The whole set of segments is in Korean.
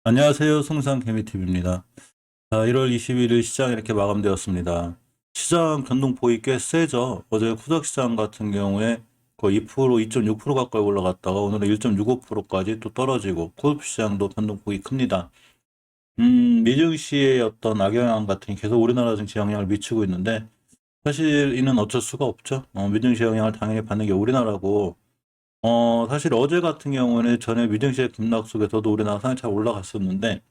안녕하세요. 송상개미TV입니다. 자, 1월 21일 시장 이렇게 마감되었습니다. 시장 변동폭이 꽤 세죠. 어제 코스닥시장 같은 경우에 거의 2%, 2.6% 가까이 올라갔다가 오늘은 1.65%까지 또 떨어지고 코스피시장도 변동폭이 큽니다. 미증시의 어떤 악영향 같은 게 계속 우리나라 증시 영향을 미치고 있는데 사실 이는 어쩔 수가 없죠. 미증시 영향을 당연히 받는 게 우리나라고 사실 어제 같은 경우는 전에 미증시의 급락 속에서도 우리나라 상이 잘 올라갔었는데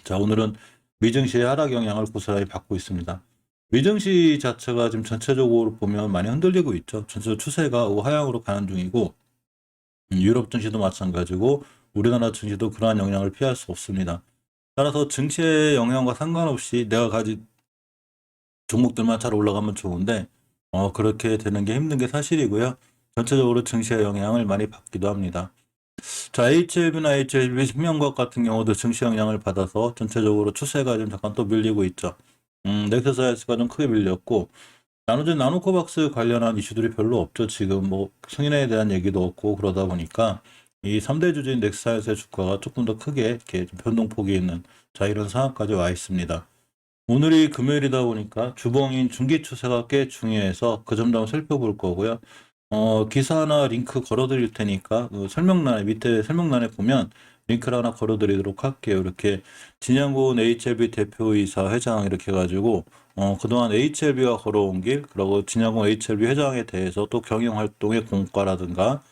자, 오늘은 미증시의 하락 영향을 고스란히 받고 있습니다. 미증시 자체가 지금 전체적으로 보면 많이 흔들리고 있죠. 전체 추세가 하향으로 가는 중이고, 유럽 증시도 마찬가지고, 우리나라 증시도 그러한 영향을 피할 수 없습니다. 따라서 증시의 영향과 상관없이 내가 가진 종목들만 잘 올라가면 좋은데, 그렇게 되는 게 힘든 게 사실이고요. 전체적으로 증시의 영향을 많이 받기도 합니다. 자, HLB나 HLB 생명과학 같은 경우도 증시 영향을 받아서 전체적으로 추세가 좀 잠깐 또 밀리고 있죠. 넥서사이즈가 좀 크게 밀렸고, 나머지 나노코박스 관련한 이슈들이 별로 없죠. 지금 뭐 승인에 대한 얘기도 없고 그러다 보니까 이 3대 주주인 넥서사이즈의 주가가 조금 더 크게 이렇게 좀 변동폭이 있는 자, 이런 상황까지 와 있습니다. 오늘이 금요일이다 보니까 주봉인 중기 추세가 꽤 중요해서 그 점도 한번 살펴볼 거고요. 기사나 링크 걸어드릴 테니까 그 설명란에 밑에 설명란에 보면 링크를 하나 걸어드리도록 할게요. 이렇게 진양군 HLB 대표이사 회장 이렇게 해가지고 그동안 HLB가 걸어온 길, 그리고 진양군 HLB 회장에 대해서 또 경영 활동의 공과라든가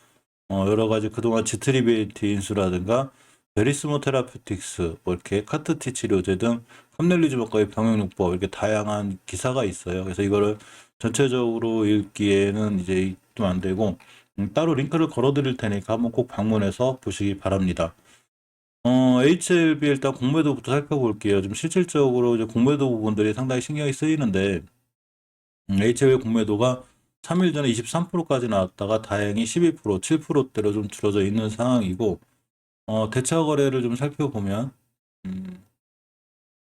여러 가지 그동안 지트리비티 인수라든가 베리스모 테라퓨틱스, 뭐 이렇게 카트티 치료제 등 컴넬리즈법과의 병용요법 이렇게 다양한 기사가 있어요. 그래서 이거를 전체적으로 읽기에는 이제 좀 안 되고 따로 링크를 걸어드릴 테니까 한번 꼭 방문해서 보시기 바랍니다. HLB 일단 공매도부터 살펴볼게요. 좀 실질적으로 이제 공매도 부분들이 상당히 신경이 쓰이는데 HLB 공매도가 3일 전에 23%까지 나왔다가 다행히 12%, 7%대로 좀 줄어져 있는 상황이고 대차 거래를 좀 살펴보면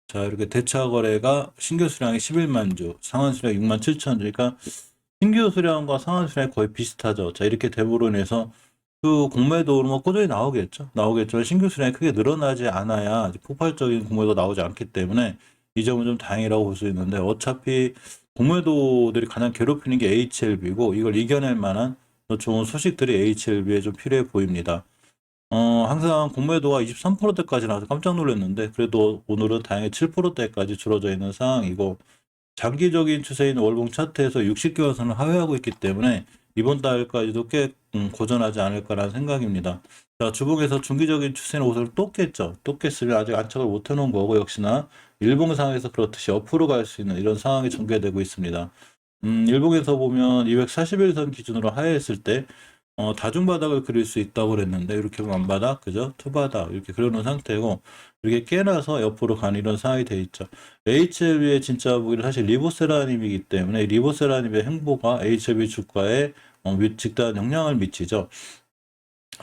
자, 이렇게 대차 거래가 신규 수량이 11만 주, 상한 수량 6만 7천 주. 그러니까 신규 수량과 상한 수량이 거의 비슷하죠. 자, 이렇게 됨으로 인해서 그 공매도로 뭐 꾸준히 나오겠죠. 나오겠지만 신규 수량이 크게 늘어나지 않아야 폭발적인 공매도 나오지 않기 때문에 이 점은 좀 다행이라고 볼 수 있는데 어차피 공매도들이 가장 괴롭히는 게 HLB고 이걸 이겨낼 만한 더 좋은 소식들이 HLB에 좀 필요해 보입니다. 항상 공매도가 23%대까지 나와서 깜짝 놀랐는데 그래도 오늘은 다행히 7%대까지 줄어져 있는 상황이고 장기적인 추세인 월봉 차트에서 60개월 선을 하회하고 있기 때문에 이번 달까지도 꽤 고전하지 않을까라는 생각입니다. 자, 주봉에서 중기적인 추세는 옷을 또 깼죠. 또 깼으면 아직 안착을 못 해놓은 거고 역시나 일봉상에서 그렇듯이 옆으로 갈 수 있는 이런 상황이 전개되고 있습니다. 일봉에서 보면 241선 기준으로 하회했을 때 다중바닥을 그릴 수 있다고 그랬는데 이렇게 보면 앞바닥, 그죠? 투바닥 이렇게 그려놓은 상태고 이렇게 깨나서 옆으로 가는 이런 상황이 돼 있죠. HLB의 진짜 무기는 사실 리보세라님이기 때문에 리보세라님의 행보가 HLB 주가에 직단 영향을 미치죠.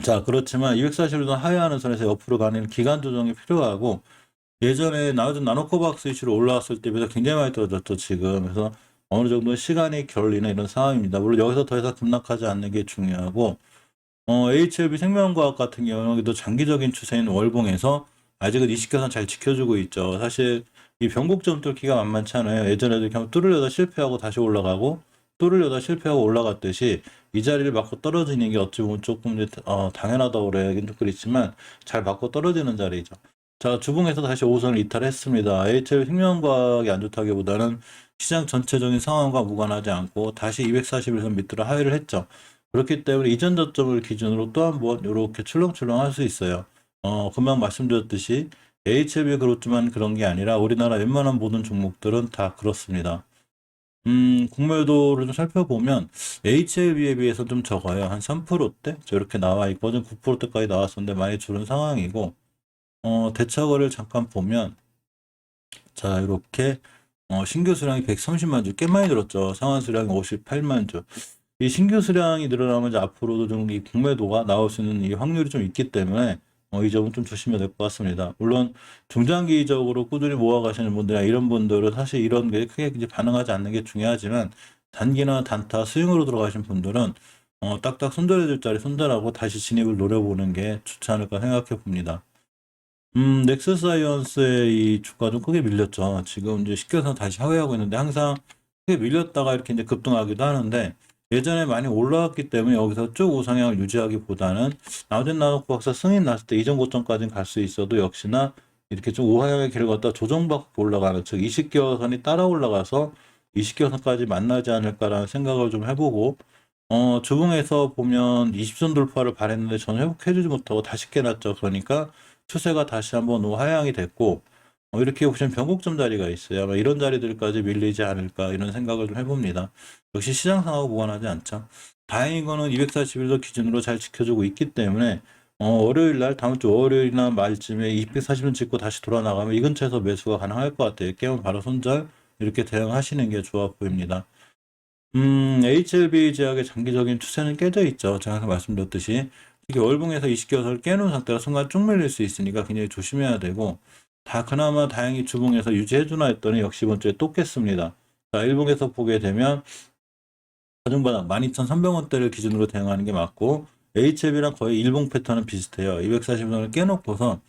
자, 그렇지만 241선 하회하는 선에서 옆으로 가는 기간 조정이 필요하고 예전에 나노코박스 이슈로 올라왔을 때보다 굉장히 많이 떨어졌죠, 지금. 그래서 어느 정도 시간이 걸리는 이런 상황입니다. 물론 여기서 더 이상 급락하지 않는 게 중요하고 HLB 생명과학 같은 경우는 장기적인 추세인 월봉에서 아직은 20개선 잘 지켜주고 있죠. 사실 이 변곡점 뚫기가 만만치 않아요. 예전에도 그냥 뚫으려다 실패하고 다시 올라가고 뚫으려다 실패하고 올라갔듯이 이 자리를 맞고 떨어지는 게 어찌 보면 조금 이제 당연하다고 그래야긴 좀 그렇지만 잘 맞고 떨어지는 자리죠. 자, 주봉에서 다시 5선을 이탈했습니다. HLB 생명과학이 안 좋다기보다는 시장 전체적인 상황과 무관하지 않고 다시 241선 밑으로 하회를 했죠. 그렇기 때문에 이전 저점을 기준으로 또 한번 이렇게 출렁출렁 할 수 있어요. 금방 말씀드렸듯이 HLB 그렇지만 그런 게 아니라 우리나라 웬만한 모든 종목들은 다 그렇습니다. 공매도를 좀 살펴보면 HLB에 비해서 좀 적어요. 한 3%대? 저렇게 나와 있거든. 9%대까지 나왔었는데 많이 줄은 상황이고 대차거래를 잠깐 보면 자, 이렇게 신규 수량이 130만 주, 꽤 많이 늘었죠. 상한 수량이 58만 주. 이 신규 수량이 늘어나면 이제 앞으로도 좀 이 공매도가 나올 수 있는 이 확률이 좀 있기 때문에 이 점은 좀 조심해야 될 것 같습니다. 물론 중장기적으로 꾸준히 모아가시는 분들이나 이런 분들은 사실 이런 게 크게 이제 반응하지 않는 게 중요하지만 단기나 단타 스윙으로 들어가신 분들은 딱딱 손절해줄 자리 손절하고 다시 진입을 노려보는 게 좋지 않을까 생각해 봅니다. 넥스사이언스의 이 주가 좀 크게 밀렸죠. 지금 이제 시켜서 다시 하회하고 있는데 항상 크게 밀렸다가 이렇게 이제 급등하기도 하는데 예전에 많이 올라왔기 때문에 여기서 쭉 우상향을 유지하기보다는 나머진 나놓고 박사 승인 났을 때 이전 고점까지는 갈 수 있어도 역시나 이렇게 좀 우하향의 길을 걷다 조정받고 올라가는 즉 20개월선이 따라 올라가서 20개월선까지 만나지 않을까라는 생각을 좀 해보고 주봉에서 보면 20선 돌파를 바랬는데 저는 회복해주지 못하고 다시 깨놨죠. 그러니까 추세가 다시 한번 우하향이 됐고 이렇게 보시면 변곡점 자리가 있어요. 아마 이런 자리들까지 밀리지 않을까 이런 생각을 좀 해봅니다. 역시 시장 상하고 무관하지 않죠. 다행인 거는 241도 기준으로 잘 지켜주고 있기 때문에 월요일 날 다음 주 월요일이나 말쯤에 240원 찍고 다시 돌아 나가면 이 근처에서 매수가 가능할 것 같아요. 깨면 바로 손절 이렇게 대응하시는 게 좋아 보입니다. HLB 제약의 장기적인 추세는 깨져 있죠. 제가 아까 말씀드렸듯이 특히 월봉에서 20개월선을 깨놓은 상태라 순간 쭉 밀릴 수 있으니까 굉장히 조심해야 되고 그나마 다행히 주봉에서 유지해주나 했더니 역시 이번 주에 또 깼습니다. 자, 일봉에서 보게 되면 가중바닥 12,300원대를 기준으로 대응하는 게 맞고 HLB랑 거의 일봉 패턴은 비슷해요. 240원을 깨놓고서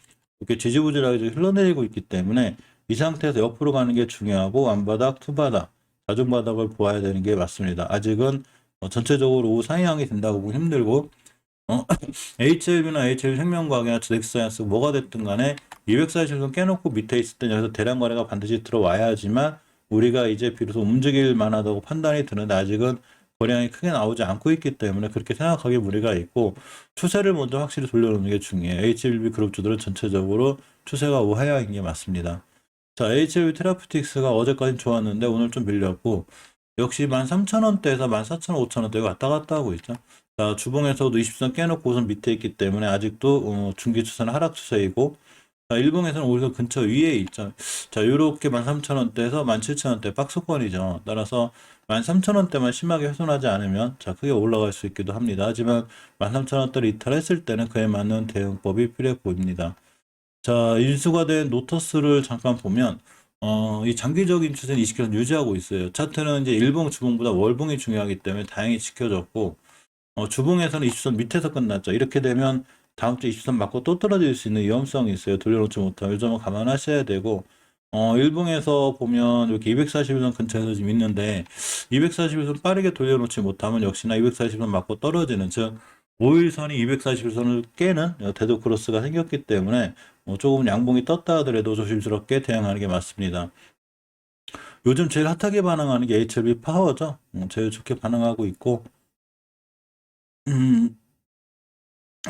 이렇게 지지부진하게 좀 흘러내리고 있기 때문에 이 상태에서 옆으로 가는 게 중요하고 완바닥, 투바닥, 자중바닥을 보아야 되는 게 맞습니다. 아직은 전체적으로 우상향이 된다고 보기 힘들고 HLB나 HLB 생명과학이나 넥스사이언스 뭐가 됐든 간에 240선 깨놓고 밑에 있을 때 여기서 대량 거래가 반드시 들어와야지만 우리가 이제 비로소 움직일 만하다고 판단이 드는데 아직은 거래량이 크게 나오지 않고 있기 때문에 그렇게 생각하기 무리가 있고 추세를 먼저 확실히 돌려놓는 게 중요해요. HLB 그룹주들은 전체적으로 추세가 우하향인 게 맞습니다. 자, HLB 테라퓨틱스가 어제까지 좋았는데 오늘 좀 밀렸고 역시 13,000원대에서 14,500원대 왔다 갔다 하고 있죠. 자, 주봉에서도 20선 깨놓고 우선 밑에 있기 때문에 아직도 중기 추세는 하락 추세이고 자, 일봉에서는 오히려 근처 위에 있죠. 자, 요렇게 13,000원대에서 17,000원대 박스권이죠. 따라서 13,000원대만 심하게 훼손하지 않으면 자, 크게 올라갈 수 있기도 합니다. 하지만 13,000원대를 이탈했을 때는 그에 맞는 대응법이 필요해 보입니다. 자, 인수가 된 노터스를 잠깐 보면 이 장기적인 추세는 20개선 유지하고 있어요. 차트는 이제 일봉, 주봉보다 월봉이 중요하기 때문에 다행히 지켜졌고 주봉에서는 20선 밑에서 끝났죠. 이렇게 되면 다음 주 20선 맞고 또 떨어질 수 있는 위험성이 있어요. 돌려놓지 못하면 이 점은 감안하셔야 되고 일봉에서 보면 이렇게 241선 근처에서 지금 있는데 241선 빠르게 돌려놓지 못하면 역시나 241선 맞고 떨어지는 즉 5일선이 241선을 깨는 데드 크로스가 생겼기 때문에 조금 양봉이 떴다 하더라도 조심스럽게 대응하는 게 맞습니다. 요즘 제일 핫하게 반응하는 게 HLB 파워죠. 제일 좋게 반응하고 있고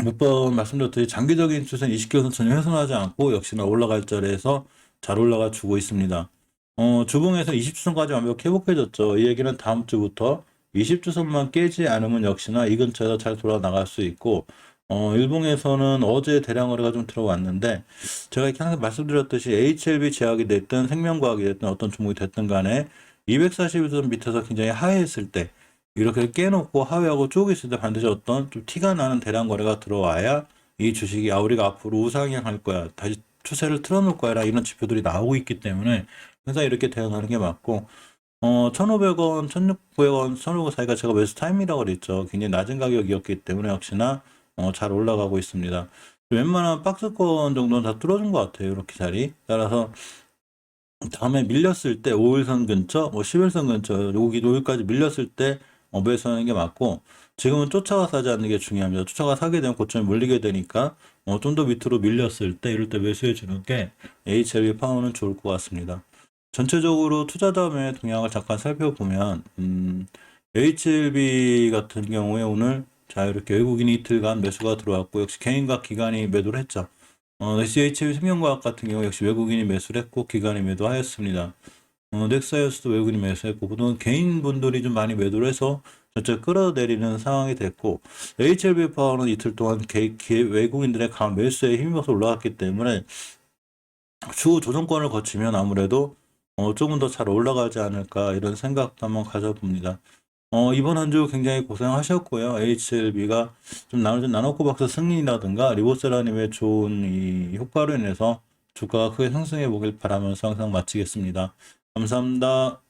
몇 번 말씀드렸듯이 장기적인 추세는 20개선 전혀 훼손하지 않고 역시나 올라갈 자리에서 잘 올라가 주고 있습니다. 주봉에서 20주선까지 완벽히 회복해졌죠. 이 얘기는 다음 주부터 20주선만 깨지 않으면 역시나 이 근처에서 잘 돌아 나갈 수 있고 일봉에서는 어제 대량 거래가 좀 들어왔는데 제가 이렇게 항상 말씀드렸듯이 HLB 제약이 됐든 생명과학이 됐든 어떤 종목이 됐든 간에 241선 밑에서 굉장히 하회했을 때 이렇게 깨놓고 하회하고 쭉 있을 때 반드시 어떤 좀 티가 나는 대량 거래가 들어와야 이 주식이 우리가 앞으로 우상향할 거야 다시 추세를 틀어놓을 거야 이런 지표들이 나오고 있기 때문에 항상 이렇게 대응하는 게 맞고 1,500원, 1,600원, 1,500원 사이가 제가 매수 타임이라고 그랬죠. 굉장히 낮은 가격이었기 때문에 역시나 잘 올라가고 있습니다. 웬만한 박스권 정도는 다 뚫어준 것 같아요. 이렇게 자리. 따라서 다음에 밀렸을 때 5일선 근처, 10일선 근처, 여기까지 밀렸을 때 매수하는 게 맞고 지금은 쫓아가 사지 않는 게 중요합니다. 쫓아가 사게 되면 고점에 물리게 되니까 좀 더 밑으로 밀렸을 때 이럴 때 매수해 주는 게 HLB 파워는 좋을 것 같습니다. 전체적으로 투자자금의 동향을 잠깐 살펴보면 HLB 같은 경우에 오늘 자 이렇게 외국인이 이틀간 매수가 들어왔고 역시 개인과 기관이 매도를 했죠. HLB 생명과학 같은 경우 역시 외국인이 매수를 했고 기관이 매도하였습니다. 넥사이언스도 외국인이 매수했고 보통 개인분들이 좀 많이 매도를 해서 전체 끌어내리는 상황이 됐고 HLB 파워는 이틀 동안 외국인들의 강 매수에 힘입어서 올라갔기 때문에 추후 조정권을 거치면 아무래도 조금 더 잘 올라가지 않을까 이런 생각도 한번 가져봅니다. 이번 한 주 굉장히 고생하셨고요. HLB가 좀 나눠코 박사 승리라든가 리보세라님의 좋은 이 효과로 인해서 주가가 크게 상승해 보길 바라면서 항상 마치겠습니다. 감사합니다.